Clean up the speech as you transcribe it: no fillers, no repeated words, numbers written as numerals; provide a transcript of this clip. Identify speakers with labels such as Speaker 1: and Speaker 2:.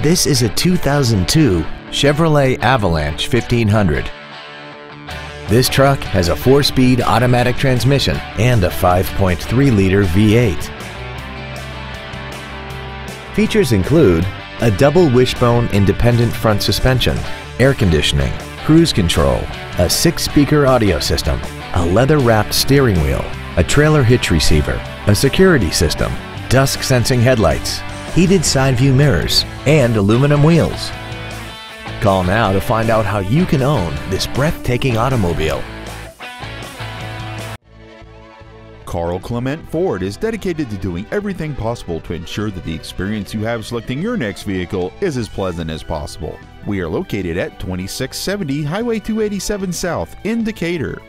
Speaker 1: This is a 2002 Chevrolet Avalanche 1500. This truck has a 4-speed automatic transmission and a 5.3-liter V8. Features include a double wishbone independent front suspension, air conditioning, cruise control, a 6-speaker audio system, a leather-wrapped steering wheel, a trailer hitch receiver, a security system, dusk sensing headlights, heated side view mirrors, and aluminum wheels. Call now to find out how you can own this breathtaking automobile.
Speaker 2: Karl Klement Ford is dedicated to doing everything possible to ensure that the experience you have selecting your next vehicle is as pleasant as possible. We are located at 2670 Highway 287 South in Decatur.